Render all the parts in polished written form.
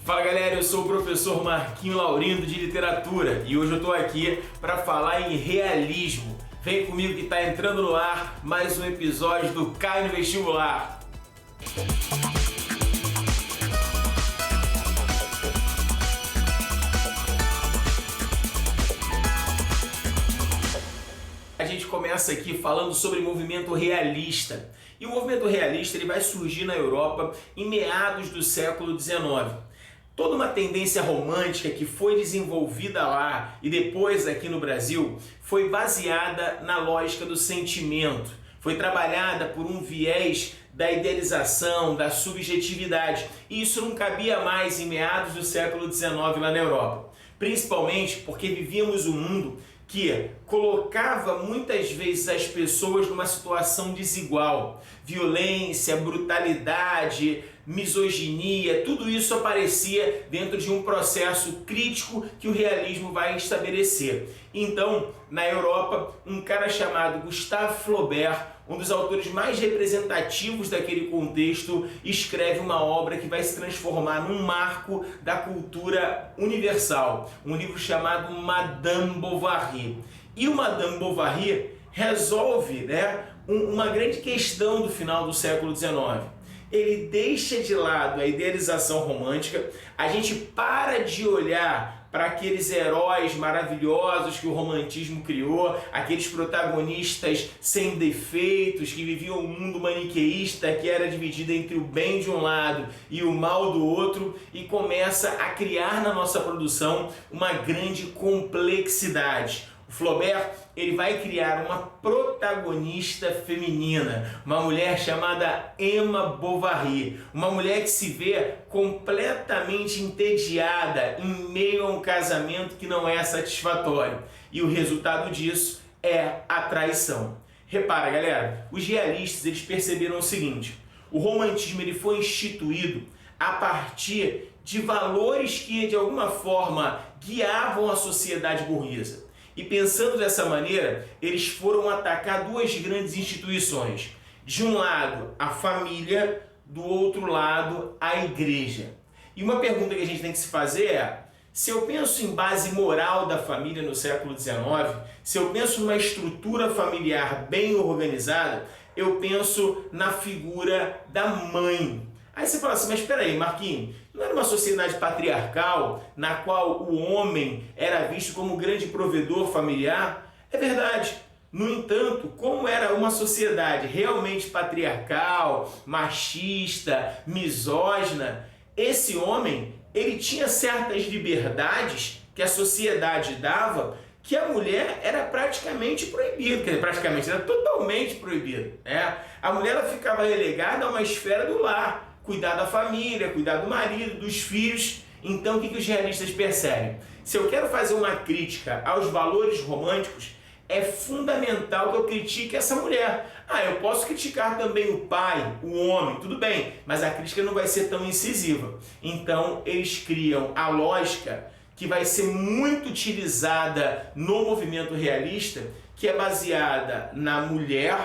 Fala galera, eu sou o professor Marquinho Laurindo de Literatura e hoje eu estou aqui para falar em realismo. Vem comigo que está entrando no ar mais um episódio do Cai no Vestibular. A gente começa aqui falando sobre movimento realista. E o movimento realista ele vai surgir na Europa em meados do século XIX. Toda uma tendência romântica que foi desenvolvida lá e depois aqui no Brasil foi baseada na lógica do sentimento. Foi trabalhada por um viés da idealização, da subjetividade. E isso não cabia mais em meados do século XIX lá na Europa. Principalmente porque vivíamos um mundo que colocava muitas vezes as pessoas numa situação desigual. Violência, brutalidade, misoginia, tudo isso aparecia dentro de um processo crítico que o realismo vai estabelecer. Então, na Europa, um cara chamado Gustave Flaubert, um dos autores mais representativos daquele contexto, escreve uma obra que vai se transformar num marco da cultura universal, um livro chamado Madame Bovary. E o Madame Bovary resolve uma grande questão do final do século XIX. Ele deixa de lado a idealização romântica, a gente para de olhar para aqueles heróis maravilhosos que o romantismo criou, aqueles protagonistas sem defeitos, que viviam um mundo maniqueísta que era dividido entre o bem de um lado e o mal do outro, e começa a criar na nossa produção uma grande complexidade. O Flaubert ele vai criar uma protagonista feminina, uma mulher chamada Emma Bovary, uma mulher que se vê completamente entediada em meio a um casamento que não é satisfatório. E o resultado disso é a traição. Repara, galera, os realistas eles perceberam o seguinte: o romantismo ele foi instituído a partir de valores que de alguma forma guiavam a sociedade burguesa. E pensando dessa maneira, eles foram atacar duas grandes instituições. De um lado, a família, do outro lado, a igreja. E uma pergunta que a gente tem que se fazer é: se eu penso em base moral da família no século XIX, se eu penso numa estrutura familiar bem organizada, eu penso na figura da mãe. Aí você fala assim, mas espera aí, Marquinhos, não era uma sociedade patriarcal na qual o homem era visto como grande provedor familiar? É verdade. No entanto, como era uma sociedade realmente patriarcal, machista, misógina, esse homem ele tinha certas liberdades que a sociedade dava que a mulher era praticamente proibida, quer dizer, praticamente, era totalmente proibida. A mulher ela ficava relegada a uma esfera do lar, cuidar da família, cuidar do marido, dos filhos. Então o que os realistas percebem? Se eu quero fazer uma crítica aos valores românticos, é fundamental que eu critique essa mulher. Eu posso criticar também o pai, o homem, tudo bem, mas a crítica não vai ser tão incisiva. Então eles criam a lógica que vai ser muito utilizada no movimento realista, que é baseada na mulher,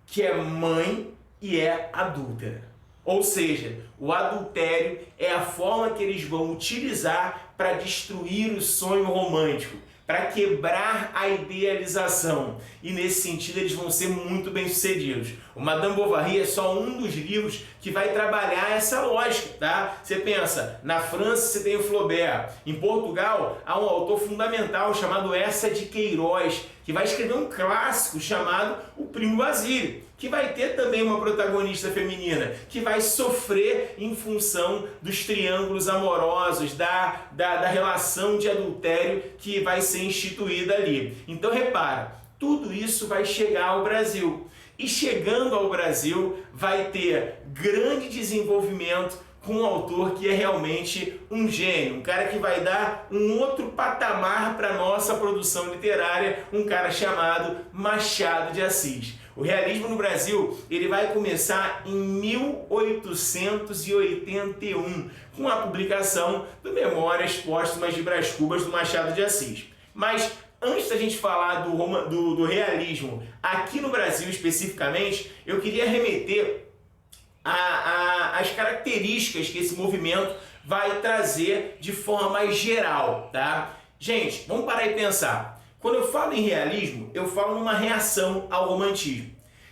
que é mãe e é adúltera. Ou seja, o adultério é a forma que eles vão utilizar para destruir o sonho romântico, para quebrar a idealização. E nesse sentido eles vão ser muito bem-sucedidos. O Madame Bovary é só um dos livros que vai trabalhar essa lógica, tá? Você pensa, na França você tem o Flaubert, em Portugal há um autor fundamental chamado Eça de Queiroz, que vai escrever um clássico chamado O Primo Basílio, que vai ter também uma protagonista feminina, que vai sofrer em função dos triângulos amorosos, da relação de adultério que vai ser instituída ali. Então repara, tudo isso vai chegar ao Brasil. E chegando ao Brasil, vai ter grande desenvolvimento com um autor que é realmente um gênio, um cara que vai dar um outro patamar para a nossa produção literária, um cara chamado Machado de Assis. O realismo no Brasil ele vai começar em 1881, com a publicação do Memórias Póstumas de Brás Cubas do Machado de Assis. Mas antes da gente falar do realismo aqui no Brasil especificamente, eu queria remeter as características que esse movimento vai trazer de forma mais geral, tá? Gente, vamos parar e pensar. Quando eu falo em realismo, eu falo numa reação ao romantismo.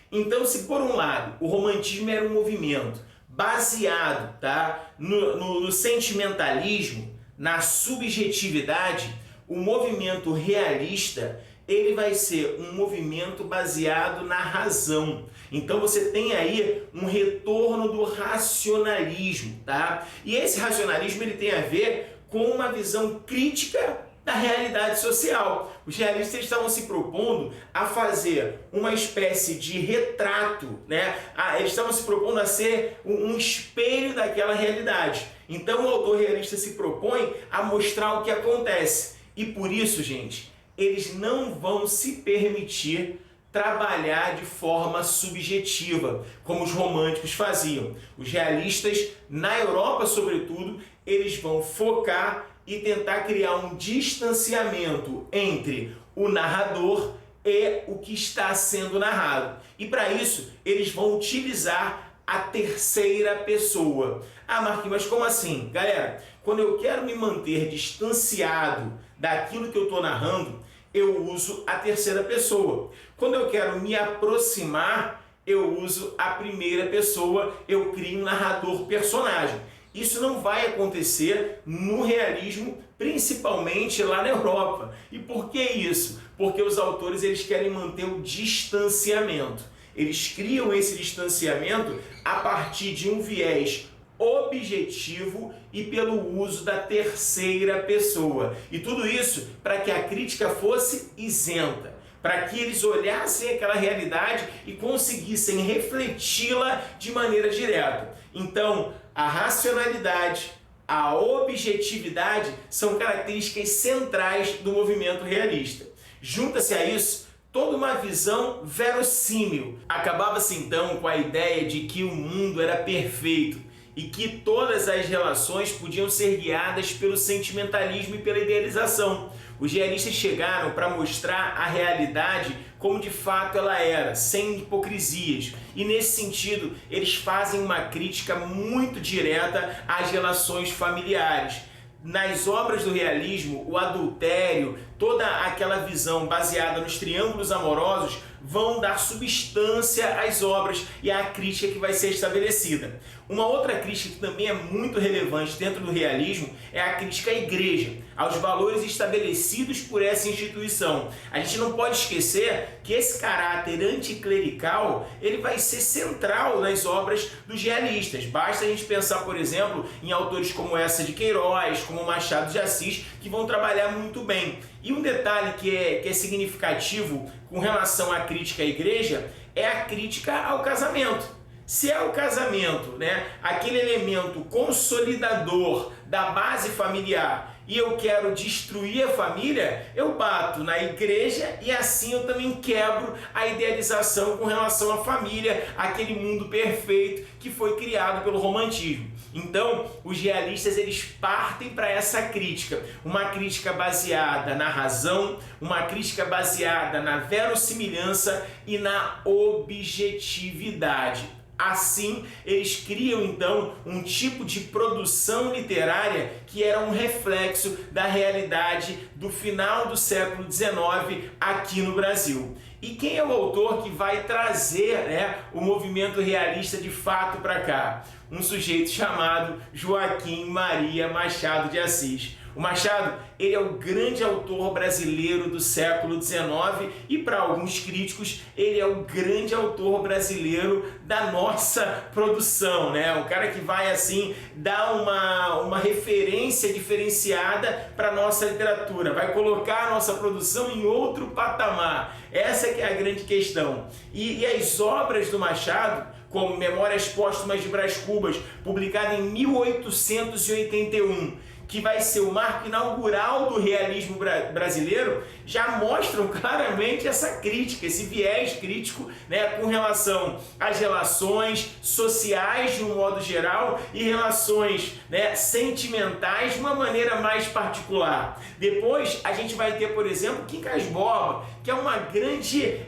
Então, se por um lado o romantismo era um movimento baseado, tá, no sentimentalismo, na subjetividade, o movimento realista ele vai ser um movimento baseado na razão. Então você tem aí um retorno do racionalismo, tá? E esse racionalismo ele tem a ver com uma visão crítica da realidade social. Os realistas estavam se propondo a fazer uma espécie de retrato, né? Eles estavam se propondo a ser um espelho daquela realidade. Então o autor realista se propõe a mostrar o que acontece. E por isso, gente, eles não vão se permitir trabalhar de forma subjetiva, como os românticos faziam. Os realistas, na Europa sobretudo, eles vão focar e tentar criar um distanciamento entre o narrador e o que está sendo narrado. E para isso, eles vão utilizar a terceira pessoa. Ah, Marquinhos, mas como assim? Galera, quando eu quero me manter distanciado daquilo que eu estou narrando, eu uso a terceira pessoa. Quando eu quero me aproximar, eu uso a primeira pessoa, eu crio um narrador personagem. Isso não vai acontecer no realismo, principalmente lá na Europa. E por que isso? Porque os autores eles querem manter o distanciamento. Eles criam esse distanciamento a partir de um viés objetivo e pelo uso da terceira pessoa. E tudo isso para que a crítica fosse isenta, para que eles olhassem aquela realidade e conseguissem refleti-la de maneira direta. Então, a racionalidade, a objetividade são características centrais do movimento realista. Junta-se a isso toda uma visão verossímil. Acabava-se então com a ideia de que o mundo era perfeito e que todas as relações podiam ser guiadas pelo sentimentalismo e pela idealização. Os realistas chegaram para mostrar a realidade como de fato ela era, sem hipocrisias. E nesse sentido, eles fazem uma crítica muito direta às relações familiares. Nas obras do realismo, o adultério, toda aquela visão baseada nos triângulos amorosos vão dar substância às obras e à crítica que vai ser estabelecida. Uma outra crítica que também é muito relevante dentro do realismo é a crítica à igreja, aos valores estabelecidos por essa instituição. A gente não pode esquecer que esse caráter anticlerical ele vai ser central nas obras dos realistas. Basta a gente pensar, por exemplo, em autores como Eça de Queiroz, como Machado de Assis, que vão trabalhar muito bem. E um detalhe que é significativo com relação à crítica à igreja é a crítica ao casamento. Se é o casamento, né, aquele elemento consolidador da base familiar, e eu quero destruir a família, eu bato na igreja e assim eu também quebro a idealização com relação à família, aquele mundo perfeito que foi criado pelo romantismo. Então, os realistas eles partem para essa crítica, uma crítica baseada na razão, uma crítica baseada na verossimilhança e na objetividade. Assim, eles criam então um tipo de produção literária que era um reflexo da realidade do final do século XIX aqui no Brasil. E quem é o autor que vai trazer, né, o movimento realista de fato para cá? Um sujeito chamado Joaquim Maria Machado de Assis. O Machado, ele é o grande autor brasileiro do século XIX e para alguns críticos ele é o grande autor brasileiro da nossa produção, né? Um cara que vai assim dar uma referência diferenciada para a nossa literatura, vai colocar a nossa produção em outro patamar. Essa que é a grande questão. E as obras do Machado, como Memórias Póstumas de Brás Cubas, publicada em 1881, que vai ser o marco inaugural do realismo brasileiro, já mostram claramente essa crítica, esse viés crítico, né, com relação às relações sociais de um modo geral e relações, né, sentimentais de uma maneira mais particular. Depois a gente vai ter, por exemplo, Quincas Borba, que é uma grande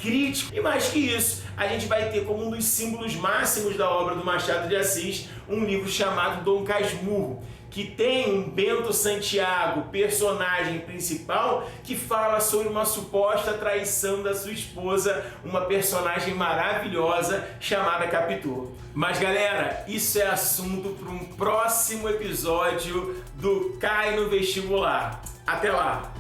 crítica. E mais que isso, a gente vai ter como um dos símbolos máximos da obra do Machado de Assis um livro chamado Dom Casmurro, que tem um Bento Santiago, personagem principal, que fala sobre uma suposta traição da sua esposa, uma personagem maravilhosa chamada Capitu. Mas galera, isso é assunto para um próximo episódio do Cai no Vestibular. Até lá!